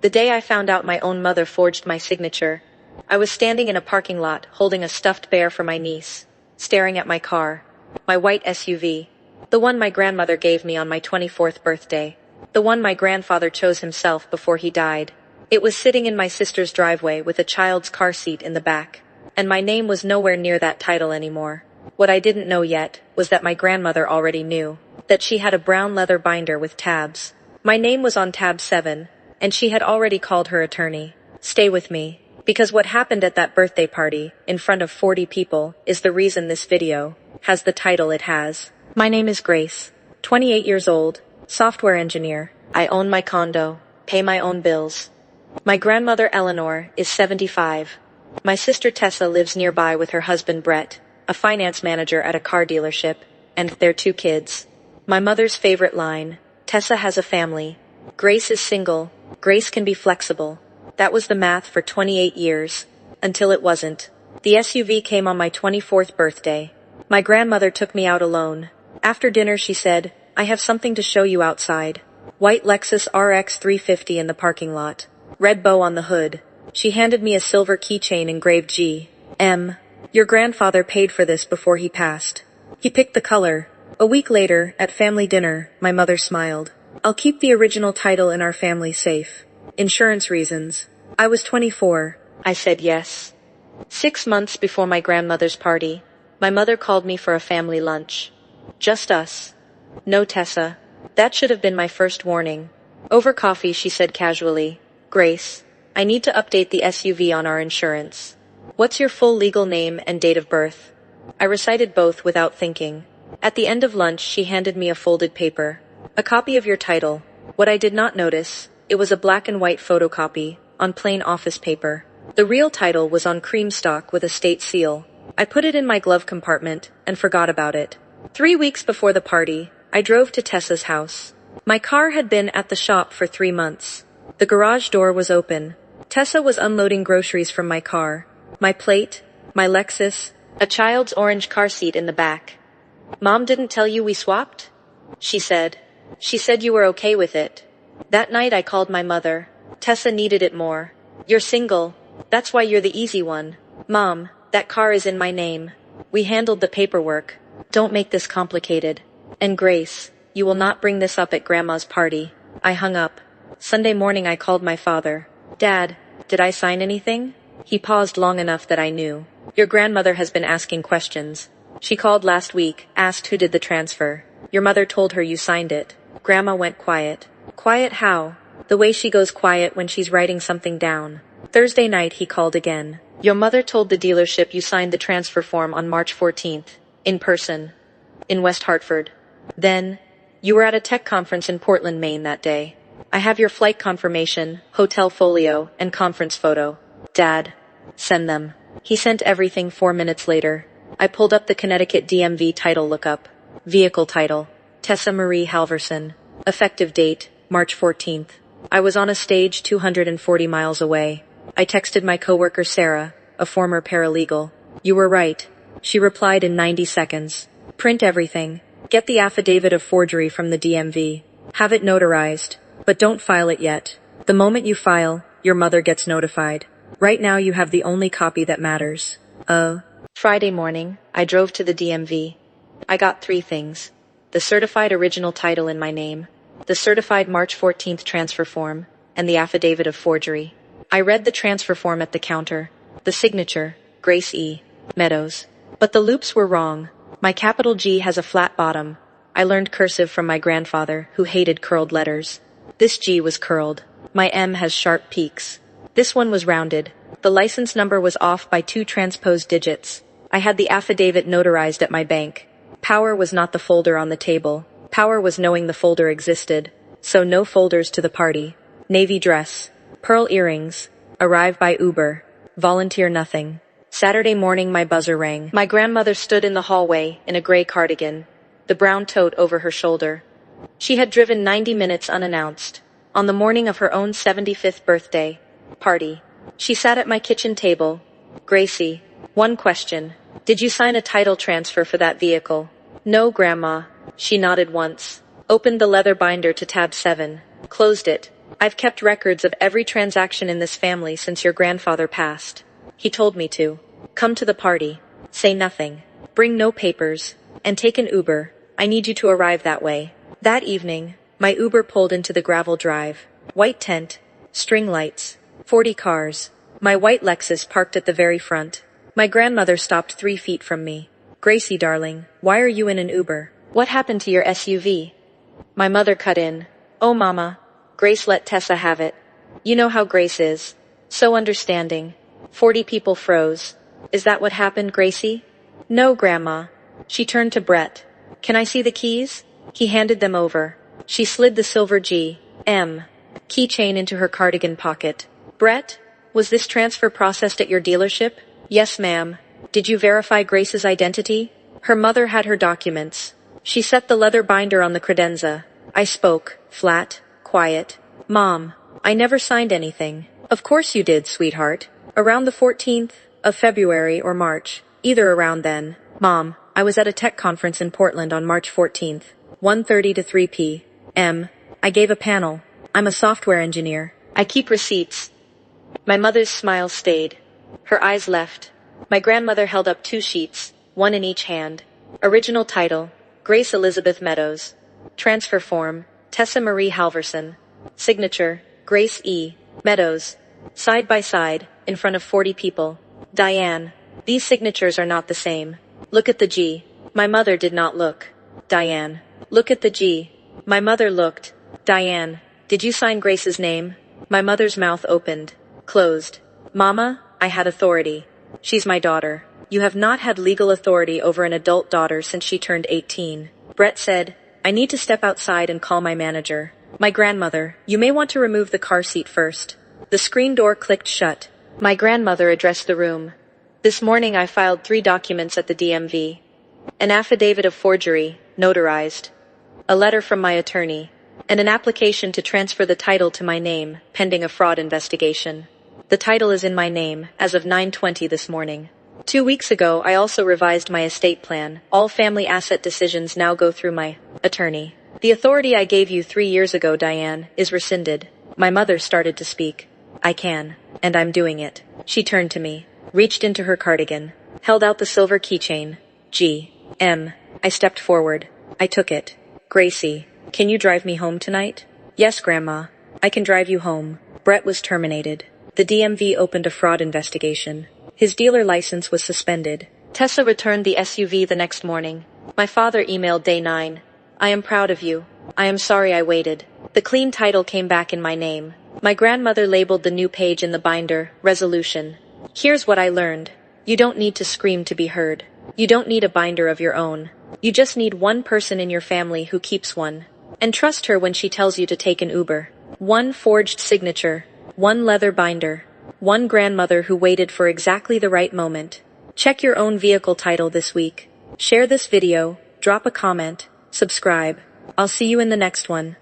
The day I found out my own mother forged my signature. I was standing in a parking lot, holding a stuffed bear for my niece, staring at my car. My white SUV. The one my grandmother gave me on my 24th birthday. The one my grandfather chose himself before he died. It was sitting in my sister's driveway with a child's car seat in the back. And my name was nowhere near that title anymore. What I didn't know yet was that my grandmother already knew. That she had a brown leather binder with tabs. My name was on tab 7, and she had already called her attorney. Stay with me, because what happened at that birthday party, in front of 40 people, is the reason this video has the title it has. My name is Grace, 28 years old, software engineer. I own my condo, pay my own bills. My grandmother Eleanor is 75. My sister Tessa lives nearby with her husband Brett, a finance manager at a car dealership, and their 2 kids. My mother's favorite line, Tessa has a family. Grace is single. Grace can be flexible. That was the math for 28 years. Until it wasn't. The SUV came on my 24th birthday. My grandmother took me out alone. After dinner she said, I have something to show you outside. White Lexus RX 350 in the parking lot. Red bow on the hood. She handed me a silver keychain engraved G.M. Your grandfather paid for this before he passed. He picked the color. A week later, at family dinner, my mother smiled. I'll keep the original title in our family safe. Insurance reasons. I was 24. I said yes. 6 months before my grandmother's party, my mother called me for a family lunch. Just us. No Tessa. That should have been my first warning. Over coffee she said casually, Grace, I need to update the SUV on our insurance. What's your full legal name and date of birth? I recited both without thinking. At the end of lunch she handed me a folded paper. A copy of your title. What I did not notice, it was a black and white photocopy, on plain office paper. The real title was on cream stock with a state seal. I put it in my glove compartment, and forgot about it. 3 weeks before the party, I drove to Tessa's house. My car had been at the shop for 3 months. The garage door was open. Tessa was unloading groceries from my car. My plate, my Lexus, a child's orange car seat in the back. Mom didn't tell you we swapped? She said. She said you were okay with it. That night I called my mother. Tessa needed it more. You're single. That's why you're the easy one. Mom, that car is in my name. We handled the paperwork. Don't make this complicated. And Grace, you will not bring this up at Grandma's party. I hung up. Sunday morning I called my father. Dad, did I sign anything? He paused long enough that I knew. Your grandmother has been asking questions. She called last week, asked who did the transfer. Your mother told her you signed it. Grandma went quiet. Quiet how? The way she goes quiet when she's writing something down. Thursday night he called again. Your mother told the dealership you signed the transfer form on March 14th. In person. In West Hartford. Then, you were at a tech conference in Portland, Maine that day. I have your flight confirmation, hotel folio, and conference photo. Dad. Send them. He sent everything 4 minutes later. I pulled up the Connecticut DMV title lookup. Vehicle title. Tessa Marie Halverson. Effective date, March 14th. I was on a stage 240 miles away. I texted my coworker Sarah, a former paralegal. You were right. She replied in 90 seconds. Print everything. Get the affidavit of forgery from the DMV. Have it notarized. But don't file it yet. The moment you file, your mother gets notified. Right now you have the only copy that matters. Friday morning, I drove to the DMV. I got 3 things. The certified original title in my name, the certified March 14th transfer form, and the affidavit of forgery. I read the transfer form at the counter. The signature, Grace E. Meadows. But the loops were wrong. My capital G has a flat bottom. I learned cursive from my grandfather, who hated curled letters. This G was curled. My M has sharp peaks. This one was rounded. The license number was off by 2 transposed digits. I had the affidavit notarized at my bank. Power was not the folder on the table. Power was knowing the folder existed. So no folders to the party. Navy dress. Pearl earrings. Arrive by Uber. Volunteer nothing. Saturday morning my buzzer rang. My grandmother stood in the hallway in a gray cardigan, the brown tote over her shoulder. She had driven 90 minutes unannounced. On the morning of her own 75th birthday party. She sat at my kitchen table. Gracie, one question. Did you sign a title transfer for that vehicle? No, Grandma. She nodded once. Opened the leather binder to tab 7. Closed it. I've kept records of every transaction in this family since your grandfather passed. He told me to. Come to the party. Say nothing. Bring no papers. And take an Uber. I need you to arrive that way. That evening, my Uber pulled into the gravel drive. White tent. String lights. 40 cars. My white Lexus parked at the very front. My grandmother stopped 3 feet from me. Gracie, darling, why are you in an Uber? What happened to your SUV? My mother cut in. Oh, Mama. Grace let Tessa have it. You know how Grace is. So understanding. 40 people froze. Is that what happened, Gracie? No, Grandma. She turned to Brett. Can I see the keys? He handed them over. She slid the silver G.M. keychain into her cardigan pocket. Brett, was this transfer processed at your dealership? Yes, ma'am. Did you verify Grace's identity? Her mother had her documents. She set the leather binder on the credenza. I spoke, flat, quiet. Mom, I never signed anything. Of course you did, sweetheart. Around the 14th of February or March. Either around then. Mom, I was at a tech conference in Portland on March 14th. 1:30 to 3 p.m. I gave a panel. I'm a software engineer. I keep receipts. My mother's smile stayed. Her eyes left. My grandmother held up 2 sheets, one in each hand. Original title, Grace Elizabeth Meadows. Transfer form, Tessa Marie Halverson. Signature, Grace E. Meadows. Side by side, in front of 40 people. Diane. These signatures are not the same. Look at the G. My mother did not look. Diane. Look at the G. My mother looked. Diane. Did you sign Grace's name? My mother's mouth opened. Closed. Mama, I had authority. She's my daughter. You have not had legal authority over an adult daughter since she turned 18. Brett said, I need to step outside and call my manager. My grandmother, you may want to remove the car seat first. The screen door clicked shut. My grandmother addressed the room. This morning I filed 3 documents at the DMV. An affidavit of forgery, notarized. A letter from my attorney. And an application to transfer the title to my name, pending a fraud investigation. The title is in my name, as of 9:20 this morning. 2 weeks ago, I also revised my estate plan. All family asset decisions now go through my attorney. The authority I gave you 3 years ago, Diane, is rescinded. My mother started to speak. I can, and I'm doing it. She turned to me, reached into her cardigan, held out the silver keychain. G.M. I stepped forward. I took it. Gracie, can you drive me home tonight? Yes, Grandma. I can drive you home. Brett was terminated. The DMV opened a fraud investigation. His dealer license was suspended. Tessa returned the SUV the next morning. My father emailed day 9. I am proud of you. I am sorry I waited. The clean title came back in my name. My grandmother labeled the new page in the binder, Resolution. Here's what I learned. You don't need to scream to be heard. You don't need a binder of your own. You just need one person in your family who keeps one. And trust her when she tells you to take an Uber. One forged signature. One leather binder. One grandmother who waited for exactly the right moment. Check your own vehicle title this week. Share this video, drop a comment, subscribe. I'll see you in the next one.